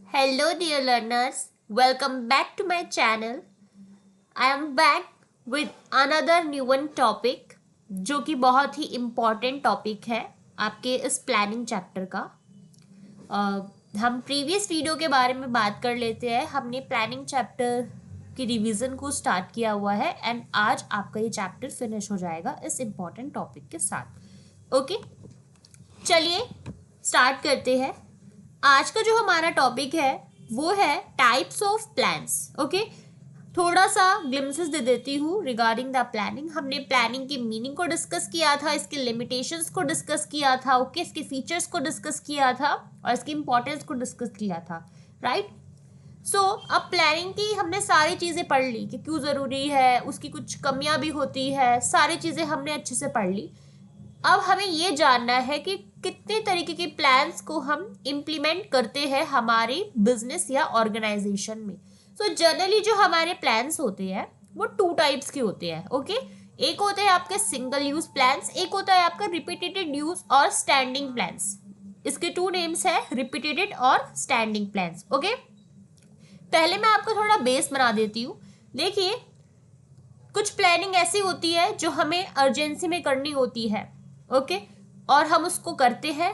Hello, dear learners. Welcome back to my channel. I am back with another new one topic जो कि बहुत ही important topic है आपके इस प्लानिंग चैप्टर का। हम प्रीवियस वीडियो के बारे में बात कर लेते हैं। हमने प्लानिंग चैप्टर की रिवीजन को स्टार्ट किया हुआ है एंड आज आपका ये चैप्टर फिनिश हो जाएगा इस इम्पॉर्टेंट टॉपिक के साथ। ओके, चलिए स्टार्ट करते हैं। आज का जो हमारा टॉपिक है वो है टाइप्स ऑफ प्लान्स। ओके, थोड़ा सा ग्लिम्सेस दे देती हूँ रिगार्डिंग द प्लानिंग। हमने प्लानिंग की मीनिंग को डिस्कस किया था, इसके लिमिटेशंस को डिस्कस किया था, ओके, इसके फीचर्स को डिस्कस किया था और इसकी इंपॉर्टेंस को डिस्कस किया था, राइट। सो अब प्लानिंग की हमने सारी चीज़ें पढ़ ली कि क्यों ज़रूरी है, उसकी कुछ कमियां भी होती है, सारी चीज़ें हमने अच्छे से पढ़ ली। अब हमें ये जानना है कि कितने तरीके के प्लान्स को हम इम्प्लीमेंट करते हैं हमारे बिजनेस या ऑर्गेनाइजेशन में। सो जनरली जो हमारे प्लान्स होते हैं वो टू टाइप्स के होते हैं। ओके, एक होते हैं आपके सिंगल यूज प्लान्स, एक होता है आपका रिपीटेड यूज और स्टैंडिंग प्लान्स। इसके टू नेम्स है, रिपीटेड और स्टैंडिंग प्लान्स। ओके, पहले मैं आपको थोड़ा बेस बना देती हूँ। देखिए, कुछ प्लानिंग ऐसी होती है जो हमें अर्जेंसी में करनी होती है, ओके, और हम उसको करते हैं,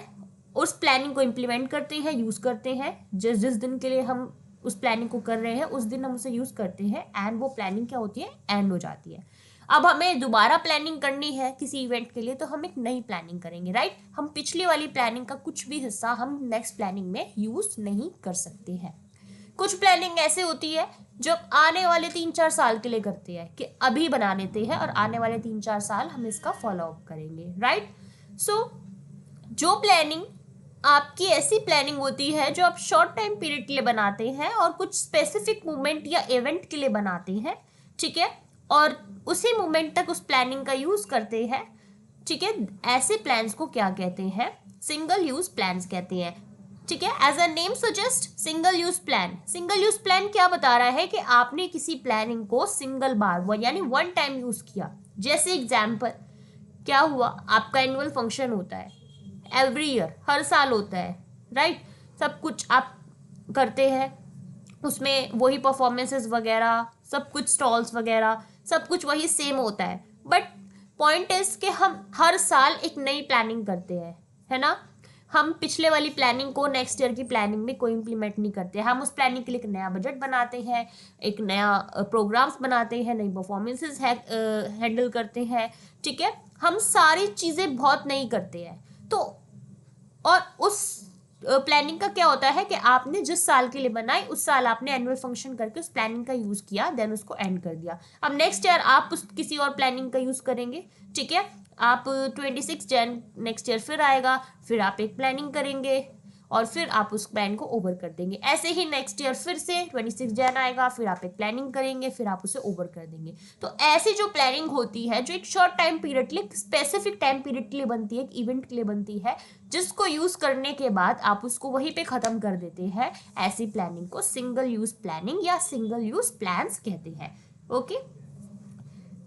उस प्लानिंग को इम्प्लीमेंट करते हैं, यूज़ करते हैं। जिस जिस दिन के लिए हम उस प्लानिंग को कर रहे हैं उस दिन हम उसे यूज़ करते हैं एंड वो प्लानिंग क्या होती है, एंड हो जाती है। अब हमें दोबारा प्लानिंग करनी है किसी इवेंट के लिए तो हम एक नई प्लानिंग करेंगे, राइट। हम पिछली वाली प्लानिंग का कुछ भी हिस्सा हम नेक्स्ट प्लानिंग में यूज़ नहीं कर सकते हैं। कुछ प्लानिंग ऐसे होती है जो आने वाले 3-4 साल के लिए करते हैं कि अभी बना लेते हैं और आने वाले 3-4 साल हम इसका फॉलो अप करेंगे, राइट। सो जो प्लानिंग आपकी ऐसी प्लानिंग होती है जो आप शॉर्ट टाइम पीरियड के लिए बनाते हैं और कुछ स्पेसिफिक मोमेंट या इवेंट के लिए बनाते हैं, ठीक है, और उसी मोमेंट तक उस प्लानिंग का यूज करते हैं, ठीक है। ऐसे प्लान्स को क्या कहते हैं, सिंगल यूज प्लान्स कहते हैं, ठीक है। As a name suggest, single use plan. Single use plan क्या बता रहा है कि आपने किसी प्लानिंग को सिंगल बार यानी वन टाइम यूज किया। जैसे एग्जाम्पल क्या हुआ, आपका एनुअल फंक्शन होता है एवरी ईयर, हर साल होता है, राइट। सब कुछ आप करते हैं, उसमें वही परफॉर्मेंसेस वगैरह सब कुछ, स्टॉल्स वगैरह सब कुछ वही सेम होता है। बट पॉइंट इज कि हम हर साल एक नई प्लानिंग करते हैं, है ना। हम पिछले वाली प्लानिंग को नेक्स्ट ईयर की प्लानिंग में कोई इम्प्लीमेंट नहीं करते। हम उस प्लानिंग के लिए एक नया बजट बनाते हैं, एक नया प्रोग्राम्स बनाते हैं, नई परफॉर्मेंसेस हैंडल करते हैं, ठीक है। हम सारी चीज़ें बहुत नई करते हैं। तो और उस प्लानिंग का क्या होता है कि आपने जिस साल के लिए बनाई उस साल आपने एनुअल फंक्शन करके उस प्लानिंग का यूज़ किया, देन उसको एंड कर दिया। अब नेक्स्ट ईयर आप उस किसी और प्लानिंग का यूज़ करेंगे, ठीक है। आप 26 जन नेक्स्ट ईयर फिर आएगा, फिर आप एक प्लानिंग करेंगे और फिर आप उस प्लान को ओवर कर देंगे। ऐसे ही नेक्स्ट ईयर फिर से 26 जन आएगा, फिर आप एक प्लानिंग करेंगे, फिर आप उसे ओवर कर देंगे। तो ऐसी जो प्लानिंग होती है जो एक शॉर्ट टाइम पीरियड के लिए, स्पेसिफिक टाइम पीरियड के लिए बनती है, एक इवेंट के लिए बनती है, जिसको यूज करने के बाद आप उसको वहीं पे खत्म कर देते हैं, ऐसी प्लानिंग को सिंगल यूज प्लानिंग या सिंगल यूज प्लान्स कहते हैं। ओके,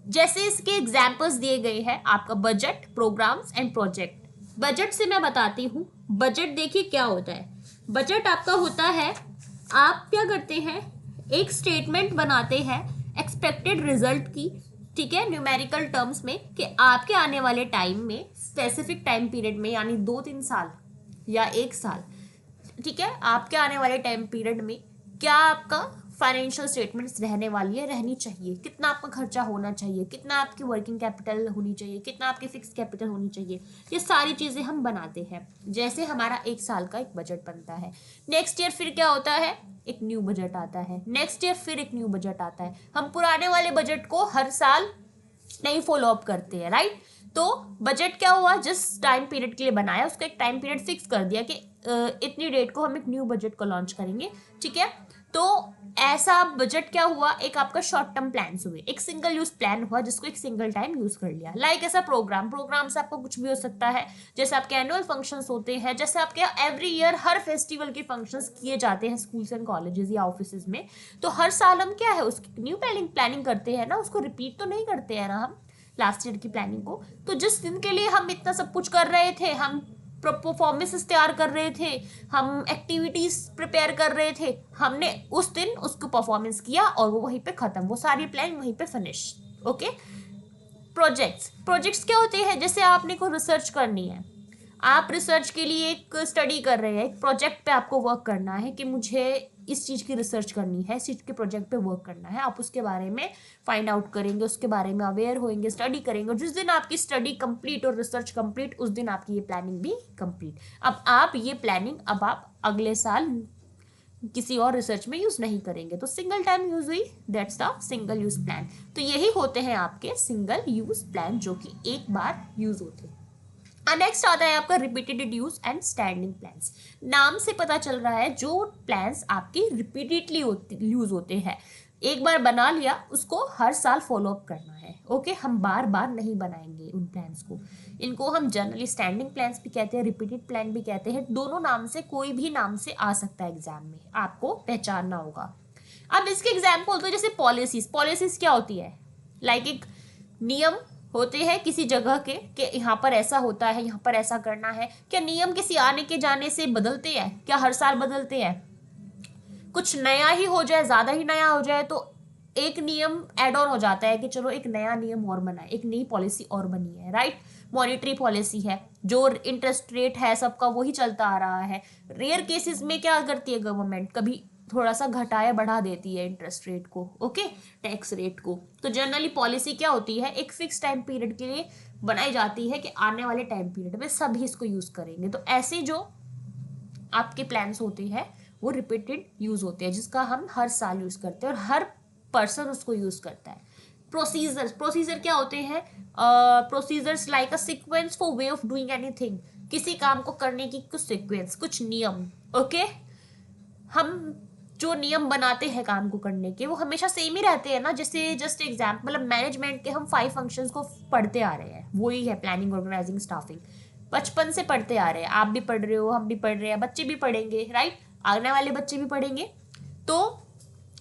जैसे इसके एग्जाम्पल्स दिए गए हैं, आपका budget, programmes and project. Budget से मैं बताती हूँ। बजट देखिए क्या होता है। बजट आपका होता है, आप क्या करते हैं, एक स्टेटमेंट बनाते हैं एक्सपेक्टेड रिजल्ट की, ठीक है, न्यूमेरिकल टर्म्स में, कि आपके आने वाले टाइम में, स्पेसिफिक टाइम पीरियड में, यानी 2-3 साल या 1 साल, ठीक है, आपके आने वाले टाइम पीरियड में क्या आपका फाइनेंशियल स्टेटमेंट्स रहने वाली है, रहनी चाहिए, कितना आपका खर्चा होना चाहिए, कितना आपकी वर्किंग कैपिटल होनी चाहिए, कितना आपकी फिक्स कैपिटल होनी चाहिए, ये सारी चीज़ें हम बनाते हैं। जैसे हमारा 1 साल का एक बजट बनता है। नेक्स्ट ईयर फिर क्या होता है, एक न्यू बजट आता है। नेक्स्ट ईयर फिर एक न्यू बजट आता है। हम पुराने वाले बजट को हर साल नहीं फॉलो अप करते हैं, राइट। तो बजट क्या हुआ, जिस टाइम पीरियड के लिए बनाया उसका एक टाइम पीरियड फिक्स कर दिया कि इतनी डेट को हम एक न्यू बजट को लॉन्च करेंगे, ठीक है। तो ऐसा बजट क्या हुआ, एक आपका शॉर्ट टर्म प्लान्स हुए, एक सिंगल यूज प्लान हुआ जिसको एक सिंगल टाइम यूज कर लिया। लाइक ऐसा प्रोग्राम से आपको कुछ भी हो सकता है, जैसे आपके एनुअल फंक्शंस होते हैं, जैसे आपके एवरी ईयर हर फेस्टिवल के फंक्शंस किए जाते हैं स्कूल्स एंड कॉलेजेस या ऑफिस में। तो हर साल हम क्या है, उसकी न्यू प्लानिंग करते हैं ना, उसको रिपीट तो नहीं करते हैं ना हम लास्ट ईयर की प्लानिंग को। तो जिस दिन के लिए हम इतना सब कुछ कर रहे थे, हम परफॉर्मेंसेस तैयार कर रहे थे, हम एक्टिविटीज प्रिपेयर कर रहे थे, हमने उस दिन उसको परफॉर्मेंस किया और वो वहीं पे खत्म, वो सारी प्लान वहीं पे फिनिश। ओके। प्रोजेक्ट्स क्या होते हैं? जैसे आपने कोई रिसर्च करनी है, आप रिसर्च के लिए एक स्टडी कर रहे हैं, एक प्रोजेक्ट पे आपको वर्क करना है कि मुझे इस चीज़ की रिसर्च करनी है, इस चीज़ के प्रोजेक्ट पे वर्क करना है, आप उसके बारे में फाइंड आउट करेंगे, उसके बारे में अवेयर होंगे, स्टडी करेंगे, और जिस दिन आपकी स्टडी कंप्लीट और रिसर्च कंप्लीट, उस दिन आपकी ये प्लानिंग भी कंप्लीट। अब आप ये प्लानिंग अब आप अगले साल किसी और रिसर्च में यूज नहीं करेंगे, तो सिंगल टाइम यूज हुई, that's the single use plan. तो यही होते हैं आपके सिंगल यूज प्लान, जो कि एक बार यूज होते हैं। नेक्स्ट आता है आपका repeated use and standing plans. नाम से पता चल रहा है जो प्लान्स आपके रिपीटेडली यूज होते हैं, एक बार बना लिया, उसको हर साल फॉलो अप करना है। ओके, हम बार बार नहीं बनाएंगे उन प्लान्स को। इनको हम जनरली स्टैंडिंग प्लान्स भी कहते हैं, रिपीटेड प्लान भी कहते हैं। दोनों नाम से कोई भी नाम से आ सकता है एग्जाम में, आपको पहचानना होगा। अब इसके एग्जाम्पल तो जैसे पॉलिसीज क्या होती है? लाइक एक नियम होते हैं किसी जगह के कि यहाँ पर ऐसा होता है, यहाँ पर ऐसा करना है। क्या नियम किसी आने के जाने से बदलते हैं? क्या हर साल बदलते हैं? कुछ नया ही हो जाए, ज्यादा ही नया हो जाए तो एक नियम एड ऑन हो जाता है कि चलो एक नया नियम और बना है, एक नई पॉलिसी और बनी है, राइट। मॉनेटरी पॉलिसी है, जो इंटरेस्ट रेट है सबका वही चलता आ रहा है। रेयर केसेस में क्या करती है गवर्नमेंट, कभी थोड़ा सा घटाया बढ़ा देती है इंटरेस्ट रेट को, ओके, टैक्स रेट को। तो जनरली पॉलिसी क्या होती है, एक फिक्स टाइम पीरियड के लिए बनाई जाती है कि आने वाले टाइम पीरियड में सभी इसको यूज करेंगे। तो ऐसे जो आपके प्लान्स होते हैं वो रिपीटेड यूज होते हैं, जिसका हम हर साल यूज करते हैं और हर पर्सन उसको यूज करता है। प्रोसीजर क्या होते हैं? Procedures like a sequence for way of doing anything, किसी काम को करने की कुछ सीक्वेंस, कुछ नियम। ओके, हम जो नियम बनाते हैं काम को करने के वो हमेशा सेम ही रहते हैं ना। जैसे जस्ट एग्जाम्पल, मतलब मैनेजमेंट के हम 5 फंक्शंस को पढ़ते आ रहे हैं, वही है प्लानिंग, ऑर्गेनाइजिंग, स्टाफिंग, बचपन से पढ़ते आ रहे हैं। आप भी पढ़ रहे हो, हम भी पढ़ रहे हैं, बच्चे भी पढ़ेंगे, राइट, आने वाले बच्चे भी पढ़ेंगे। तो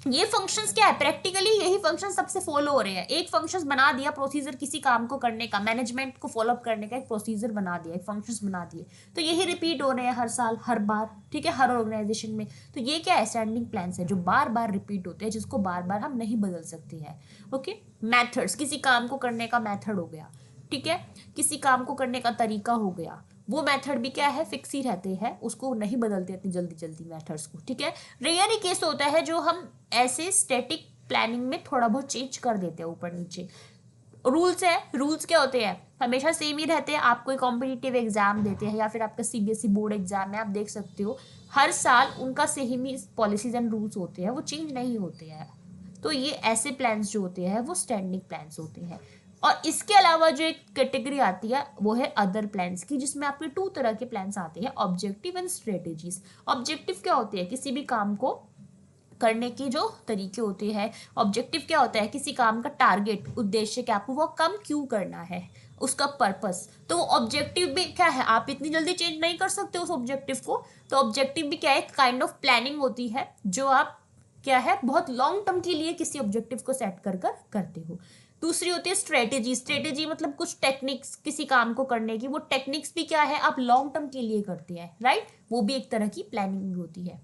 ये फंक्शंस क्या है, प्रैक्टिकली यही फंक्शन सबसे फॉलो हो रहे हैं। एक फंक्शंस बना दिया, प्रोसीजर किसी काम को करने का, मैनेजमेंट को फॉलो अप करने का एक प्रोसीजर बना दिया, एक फंक्शंस बना दिए, तो यही रिपीट हो रहे हैं हर साल, हर बार, ठीक है, हर ऑर्गेनाइजेशन में। तो ये क्या है, स्टैंडिंग प्लान्स है जो बार बार रिपीट होते हैं, जिसको बार बार हम नहीं बदल सकते हैं। ओके, मैथड्स, किसी काम को करने का मैथड हो गया, ठीक है, किसी काम को करने का तरीका हो गया, वो मेथड भी क्या है, फिक्स ही रहते हैं, उसको नहीं बदलते इतनी जल्दी जल्दी मेथड्स को, ठीक है। रेयर ही केस होता है जो हम ऐसे स्टैटिक प्लानिंग में थोड़ा बहुत चेंज कर देते हैं ऊपर नीचे। रूल्स है, रूल्स क्या होते हैं, हमेशा सेम ही रहते हैं। आप कोई कॉम्पिटिटिव एग्जाम देते हैं या फिर आपका सीबीएसई बोर्ड एग्जाम है, आप देख सकते हो हर साल उनका same he policies and rules होते हैं, वो चेंज नहीं होते हैं। तो ये ऐसे प्लान्स जो होते हैं वो स्टैंडिंग प्लान्स होते हैं। और इसके अलावा जो एक कैटेगरी आती है वो है अदर प्लान्स की, जिसमें आपके 2 तरह के प्लान्स आते हैं, ऑब्जेक्टिव एंड स्ट्रेटेजीज। ऑब्जेक्टिव क्या होते हैं, किसी भी काम को करने के जो तरीके होते हैं। ऑब्जेक्टिव क्या होता है, किसी काम का टारगेट, उद्देश्य, कि आपको वो काम क्यों करना है, उसका पर्पस। तो ऑब्जेक्टिव भी क्या है, आप इतनी जल्दी चेंज नहीं कर सकते उस ऑब्जेक्टिव को। तो ऑब्जेक्टिव भी क्या है, काइंड ऑफ प्लानिंग होती है जो आप क्या है बहुत लॉन्ग टर्म के लिए किसी ऑब्जेक्टिव को सेट कर करते हो। दूसरी होती है स्ट्रेटेजी। स्ट्रेटेजी मतलब कुछ टेक्निक्स किसी काम को करने की, वो टेक्निक्स भी क्या है, आप लॉन्ग टर्म के लिए करते हैं, राइट, वो भी एक तरह की प्लानिंग होती है।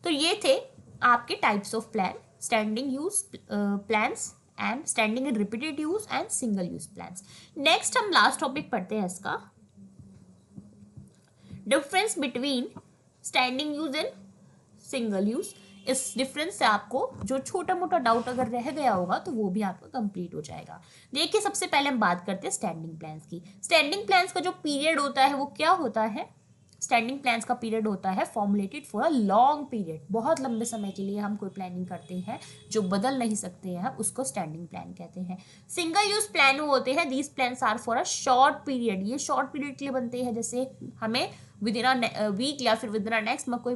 तो ये थे आपके types of plan, standing use plans and standing and repeated use and single use plans. Next हम लास्ट टॉपिक पढ़ते हैं इसका, difference between standing use and single use. इस डिफरेंस से आपको जो छोटा मोटा डाउट अगर रह गया होगा तो वो भी आपका कंप्लीट हो जाएगा। देखिए, सबसे पहले हम बात करते हैं स्टैंडिंग प्लान्स की। स्टैंडिंग प्लान्स का जो पीरियड होता है वो क्या होता है, स्टैंडिंग प्लान्स का पीरियड होता है formulated for a long period, बहुत लंबे समय के लिए हम कोई प्लानिंग करते हैं जो बदल नहीं सकते हैं, हम उसको स्टैंडिंग प्लान कहते हैं। सिंगल यूज प्लान होते हैं, these plans are for a short period, ये शॉर्ट पीरियड के लिए बनते हैं। जैसे हमें विद इन अ वीक या फिर विद इन अ नेक्स्ट कोई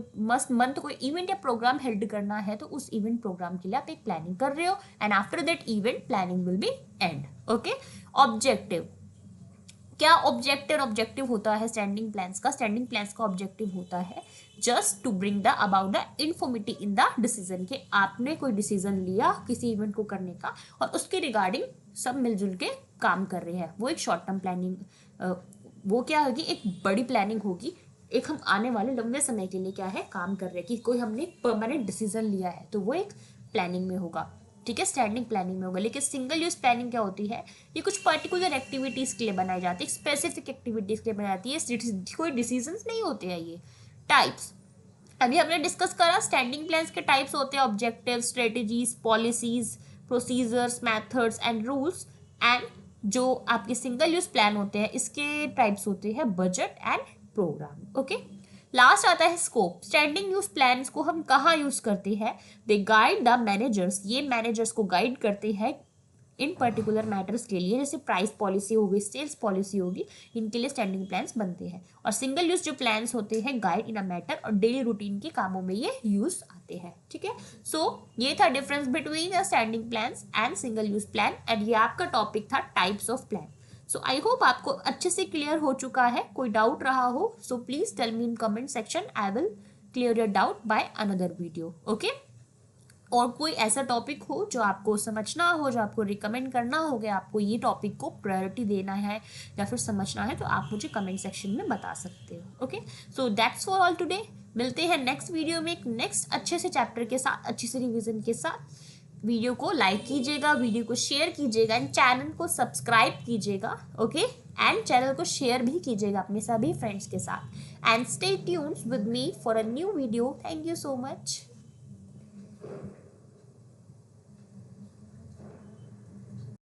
मंथ कोई इवेंट या प्रोग्राम हेल्ड करना है, तो उस इवेंट प्रोग्राम के लिए आप एक प्लानिंग कर रहे हो, and after that event planning will be end. Okay, objective, क्या ऑब्जेक्टिव होता है स्टैंडिंग प्लान्स का? स्टैंडिंग प्लान्स का ऑब्जेक्टिव होता है just to bring the about the uniformity in the decision, के आपने कोई डिसीजन लिया किसी इवेंट को करने का और उसके रिगार्डिंग सब मिलजुल के काम कर रहे हैं, वो एक शॉर्ट टर्म प्लानिंग, वो क्या होगी, एक बड़ी प्लानिंग होगी एक हम आने वाले लंबे समय के लिए क्या है काम कर रहे हैं कि कोई हमने परमानेंट डिसीजन लिया है, तो वो एक प्लानिंग में होगा, ठीक है, स्टैंडिंग प्लानिंग में होगा। लेकिन सिंगल यूज प्लानिंग क्या होती है, ये कुछ पर्टिकुलर एक्टिविटीज के लिए बनाई जाती है, स्पेसिफिक एक्टिविटीज के लिए बनाई जाती है, कोई डिसीजंस नहीं होते हैं ये। टाइप्स, अभी हमने डिस्कस करा स्टैंडिंग प्लान्स के टाइप्स होते हैं objective, strategies, policies, procedures, methods and rules. And जो आपके सिंगल यूज प्लान होते हैं इसके टाइप्स होते हैं budget and program. Okay, last आता है स्कोप। स्टैंडिंग यूज प्लान्स को हम कहाँ यूज करते हैं, दे गाइड द मैनेजर्स, ये मैनेजर्स को गाइड करते हैं इन पर्टिकुलर मैटर्स के लिए, जैसे प्राइस पॉलिसी होगी, सेल्स पॉलिसी होगी, इनके लिए स्टैंडिंग प्लान्स बनते हैं। और सिंगल यूज जो प्लान्स होते हैं गाइड इन अ मैटर और डेली रूटीन के कामों में ये यूज आते हैं, ठीक है। सो ये था difference between the standing plans and single use plan, and ये आपका टॉपिक था types of plan. So I hope आपको अच्छे से क्लियर हो चुका है। कोई डाउट रहा हो so please tell me in comment section, I will clear your doubt by another video. Okay, और कोई ऐसा टॉपिक हो जो आपको समझना हो, जो आपको रिकमेंड करना हो कि आपको ये टॉपिक को प्रायोरिटी देना है या फिर समझना है, तो आप मुझे कमेंट सेक्शन में बता सकते हो। Okay, so that's for all today. मिलते हैं नेक्स्ट वीडियो में एक नेक्स्ट अच्छे से चैप्टर के साथ, अच्छी से रिवीजन के साथ। वीडियो को लाइक कीजिएगा, वीडियो को शेयर कीजिएगा एंड चैनल को सब्सक्राइब कीजिएगा। ओके, एंड चैनल को शेयर भी कीजिएगा अपने सभी फ्रेंड्स के साथ। And stay tuned with me for a new video. Thank you so much.